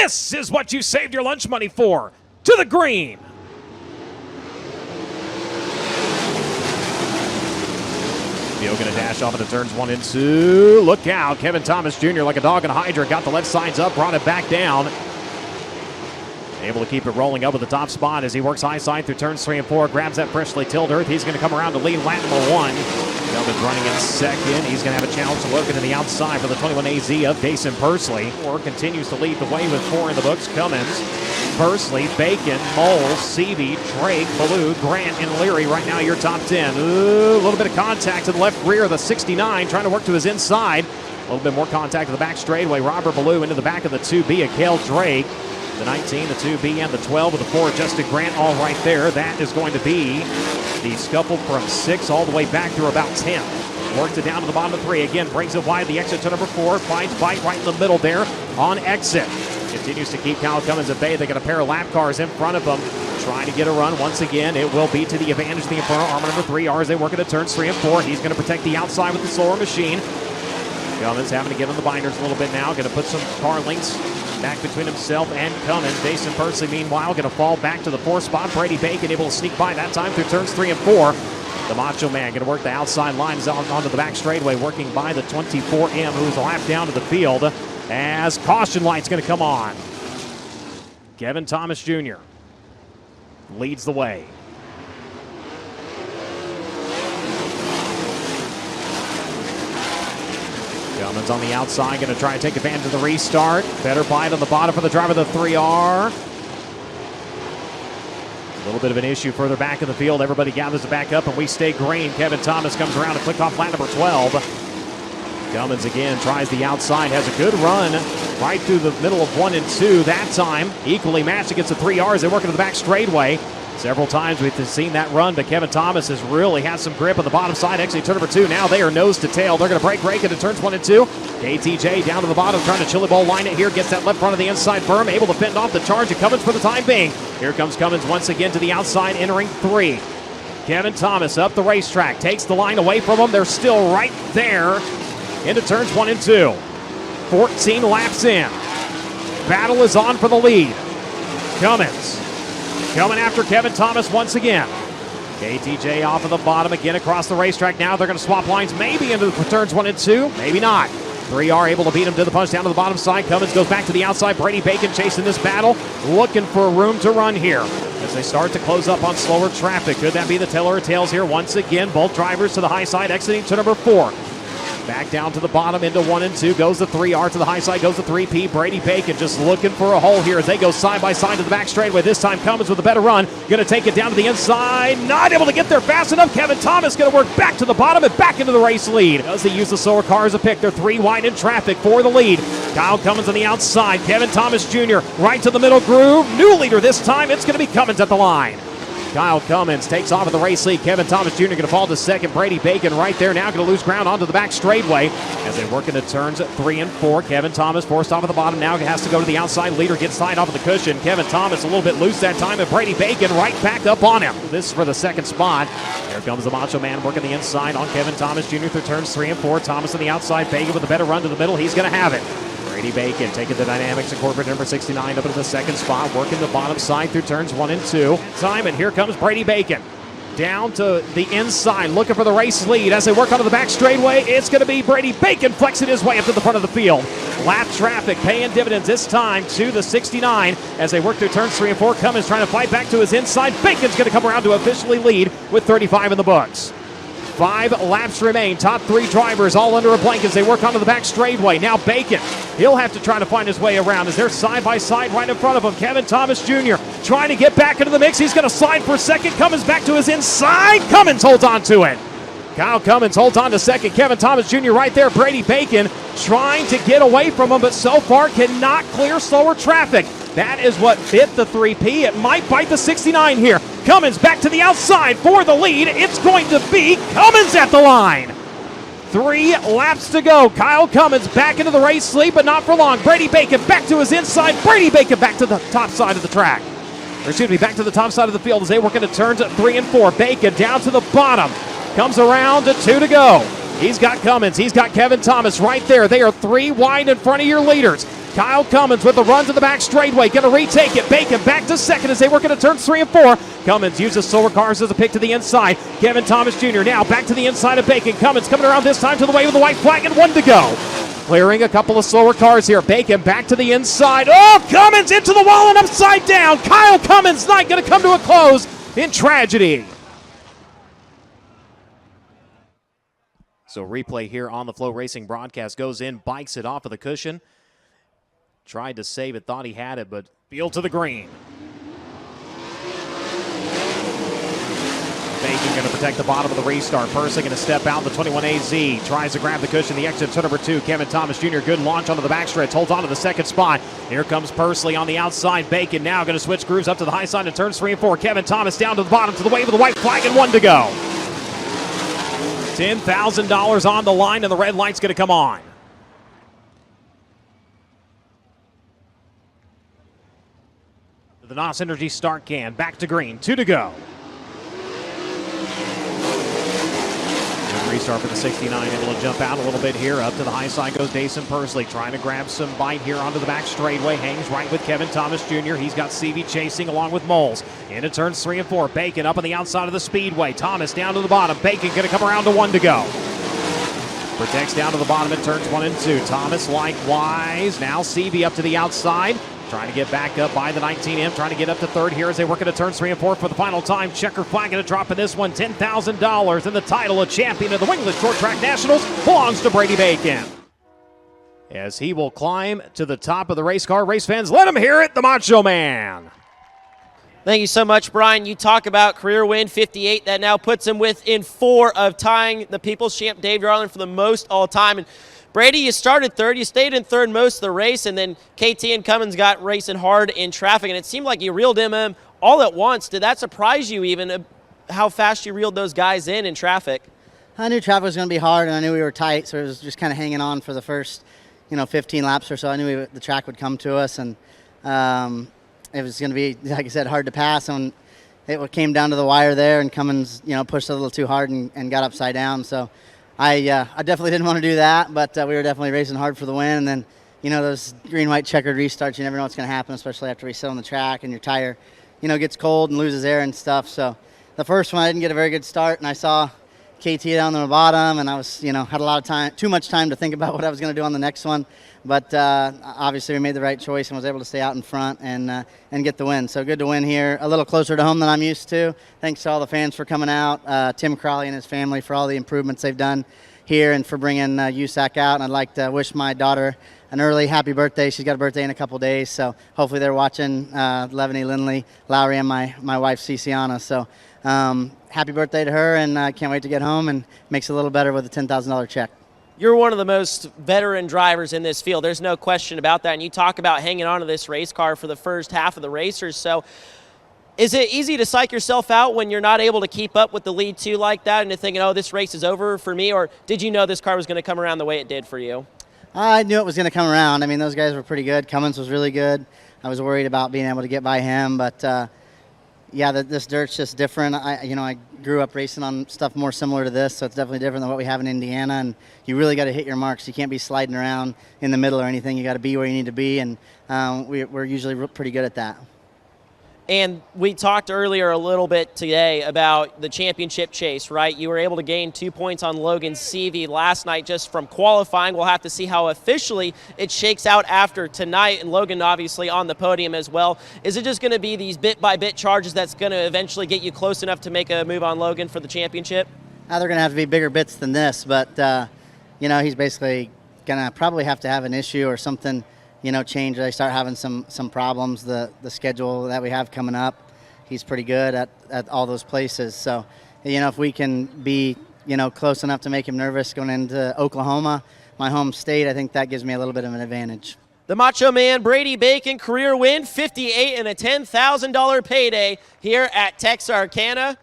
This is what you saved your lunch money for. To the green. Gonna dash off into turns 1 and 2. Look out. Kevin Thomas Jr. like a dog in a hydrant. Got the left sides up, brought it back down. Able to keep it rolling up at the top spot as he works high side through turns 3 and 4. Grabs that freshly tilled earth. He's going to come around to lead lap number 1. Kelvin's running in second. He's going to have a challenge lurking to the outside for the 21 AZ of Jason Pursley. Or continues to lead the way with 4 in the books. Cummins, Pursley, Bacon, Moles, Seavey, Drake, Ballou, Grant, and Leary. Right now your top 10. Ooh, a little bit of contact to the left rear of the 69. Trying to work to his inside. A little bit more contact to the back straightaway. Robert Ballou into the back of the 2B. Akale Drake. The 19, the 2B, and the 12 with the 4. Justin Grant all right there. That is going to be the scuffle from 6 all the way back through about 10. Works it down to the bottom of 3. Again, brings it wide. The exit to number 4. Finds Bite right in the middle there on exit. Continues to keep Kyle Cummins at bay. They got a pair of lap cars in front of them. Trying to get a run once again. It will be to the advantage of the Inferno. Armor number 3. As they work into turns 3 and 4. He's going to protect the outside with the slower machine. Cummins having to get on the binders a little bit now. Going to put some car links back between himself and Cummins. Jason Pursley, meanwhile, going to fall back to the 4th spot. Brady Bacon able to sneak by that time through turns 3 and 4. The Macho Man going to work the outside lines onto the back straightaway, working by the 24M, who's a lap down to the field as caution light's going to come on. Kevin Thomas Jr. leads the way. Cummins on the outside, going to try and take advantage of the restart. Better bite on the bottom for the driver of the 3R. A little bit of an issue further back in the field. Everybody gathers it back up, and we stay green. Kevin Thomas comes around and click off lap number 12. Cummins again tries the outside, has a good run right through the middle of 1 and 2. That time, equally matched against the 3Rs. They work into the back straightaway. Several times we've seen that run, but Kevin Thomas has really had some grip on the bottom side. Actually, turn number 2 now. They are nose to tail. They're going to break into turns 1 and 2. KTJ down to the bottom, trying to chili bowl line it here. Gets that left front of the inside berm, able to fend off the charge of Cummins for the time being. Here comes Cummins once again to the outside, entering 3. Kevin Thomas up the racetrack, takes the line away from them. They're still right there into turns 1 and 2. 14 laps in. Battle is on for the lead. Cummins coming after Kevin Thomas once again. KTJ off of the bottom again across the racetrack. Now they're going to swap lines maybe into the turns 1 and 2. Maybe not. 3R able to beat him to the punch down to the bottom side. Cummins goes back to the outside. Brady Bacon chasing this battle. Looking for room to run here as they start to close up on slower traffic. Could that be the tail or tails here once again? Both drivers to the high side exiting to number 4. Back down to the bottom into 1 and 2. Goes the 3R to the high side. Goes the 3P. Brady Bacon just looking for a hole here as they go side by side to the back straightaway. This time Cummins with a better run. Going to take it down to the inside. Not able to get there fast enough. Kevin Thomas going to work back to the bottom and back into the race lead. Does he use the slower car as a pick? They're 3 wide in traffic for the lead. Kyle Cummins on the outside. Kevin Thomas Jr. right to the middle groove. New leader this time. It's going to be Cummins at the line. Kyle Cummins takes off of the race lead. Kevin Thomas Jr. going to fall to second. Brady Bacon right there now going to lose ground onto the back straightaway as they work into turns 3 and 4. Kevin Thomas forced off of the bottom now has to go to the outside. Leader gets tied off of the cushion. Kevin Thomas a little bit loose that time, and Brady Bacon right back up on him. This is for the second spot. Here comes the Macho Man working the inside on Kevin Thomas Jr. through turns 3 and 4. Thomas on the outside. Bacon with a better run to the middle. He's going to have it. Brady Bacon taking the dynamics and corporate number 69 up into the second spot, working the bottom side through turns 1 and 2. And here comes Brady Bacon down to the inside, looking for the race lead as they work onto the back straightaway. It's going to be Brady Bacon flexing his way up to the front of the field. Lap traffic paying dividends this time to the 69 as they work through turns 3 and 4. Cummins trying to fight back to his inside. Bacon's going to come around to officially lead with 35 in the books. 5 laps remain. Top 3 drivers all under a blanket as they work onto the back straightaway. Now Bacon, he'll have to try to find his way around as they're side by side right in front of him. Kevin Thomas Jr. trying to get back into the mix. He's going to slide for second. Cummins back to his inside. Cummins holds on to it. Kyle Cummins holds on to second. Kevin Thomas Jr. right there. Brady Bacon trying to get away from him, but so far cannot clear slower traffic. That is what bit the 3P. It might bite the 69 here. Cummins back to the outside for the lead. It's going to be Cummins at the line. 3 laps to go. Kyle Cummins back into the race lead, but not for long. Brady Bacon back to his inside. Brady Bacon back to the top side of the track. Or excuse me, back to the top side of the field as they work into turns 3 and 4. Bacon down to the bottom. Comes around to 2 to go. He's got Cummins. He's got Kevin Thomas right there. They are 3 wide in front of your leaders. Kyle Cummins with the run to the back straightaway. Going to retake it. Bacon back to second as they work into turns 3 and 4. Cummins uses slower cars as a pick to the inside. Kevin Thomas Jr. now back to the inside of Bacon. Cummins coming around this time to the way with the white flag and 1 to go. Clearing a couple of slower cars here. Bacon back to the inside. Oh, Cummins into the wall and upside down. Kyle Cummins' night going to come to a close in tragedy. So replay here on the FloRacing broadcast. Goes in, bikes it off of the cushion. Tried to save it, thought he had it, but field to the green. Bacon going to protect the bottom of the restart. Percy going to step out. The 21AZ tries to grab the cushion. The exit to number 2, Kevin Thomas Jr. Good launch onto the backstretch. Holds on to the second spot. Here comes Pursley on the outside. Bacon now going to switch grooves up to the high side in turns 3 and 4. Kevin Thomas down to the bottom to the wave of the white flag and 1 to go. $10,000 on the line, and the red light's going to come on. The NOS Energy start can. Back to green. 2 to go. Good restart for the 69. Able to jump out a little bit here. Up to the high side goes Dason Pursley. Trying to grab some bite here onto the back straightaway. Hangs right with Kevin Thomas Jr. He's got CV chasing along with Moles. Into turns 3 and 4. Bacon up on the outside of the Speedway. Thomas down to the bottom. Bacon going to come around to 1 to go. Protects down to the bottom at turns 1 and 2. Thomas likewise. Now CV up to the outside. Trying to get back up by the 19M. Trying to get up to third here as they work into turns 3 and 4 for the final time. Checker flag going to drop in this one. $10,000. And the title of champion of the Wingless Short Track Nationals belongs to Brady Bacon. As he will climb to the top of the race car. Race fans, let him hear it. The Macho Man. Thank you so much, Brian. You talk about career win 58. That now puts him within 4 of tying the People's Champ Dave Yarland for the most all time. And Brady, you started third. You stayed in third most of the race, and then KT and Cummins got racing hard in traffic, and it seemed like you reeled him in all at once. Did that surprise you even, how fast you reeled those guys in traffic? I knew traffic was going to be hard, and I knew we were tight, so it was just kind of hanging on for the first, 15 laps or so. I knew the track would come to us, and it was going to be, like I said, hard to pass. And it came down to the wire there, and Cummins, pushed a little too hard and got upside down. So I definitely didn't want to do that, but we were definitely racing hard for the win. And then, those green-white checkered restarts, you never know what's going to happen, especially after we sit on the track and your tire, gets cold and loses air and stuff. So the first one, I didn't get a very good start, and I saw KT down on the bottom, and I was, had a lot of time, too much time to think about what I was going to do on the next one. But obviously we made the right choice and was able to stay out in front and get the win. So good to win here, a little closer to home than I'm used to. Thanks to all the fans for coming out, Tim Crawley and his family for all the improvements they've done here and for bringing USAC out. And I'd like to wish my daughter an early happy birthday. She's got a birthday in a couple days, so hopefully they're watching Levany, Lindley, Lowry, and my wife, Ciciana. So happy birthday to her, and I can't wait to get home, and makes it a little better with a $10,000 check. You're one of the most veteran drivers in this field. There's no question about that. And you talk about hanging on to this race car for the first half of the racers. So is it easy to psych yourself out when you're not able to keep up with the lead two like that and to thinking, oh, this race is over for me? Or did you know this car was going to come around the way it did for you? I knew it was going to come around. I mean, those guys were pretty good. Cummins was really good. I was worried about being able to get by him, but yeah, this dirt's just different. I grew up racing on stuff more similar to this, so it's definitely different than what we have in Indiana, and you really got to hit your marks. You can't be sliding around in the middle or anything. You got to be where you need to be, and we're usually pretty good at that. And we talked earlier a little bit today about the championship chase, right? You were able to gain 2 points on Logan CV last night just from qualifying. We'll have to see how officially it shakes out after tonight, and Logan obviously on the podium as well. Is it just going to be these bit-by-bit charges that's going to eventually get you close enough to make a move on Logan for the championship? They're going to have to be bigger bits than this, but, he's basically going to probably have to have an issue or something change. They start having some problems. The schedule that we have coming up, he's pretty good at all those places. So, if we can be, close enough to make him nervous going into Oklahoma, my home state, I think that gives me a little bit of an advantage. The Macho Man, Brady Bacon, career win, 58 and a $10,000 payday here at Texarkana.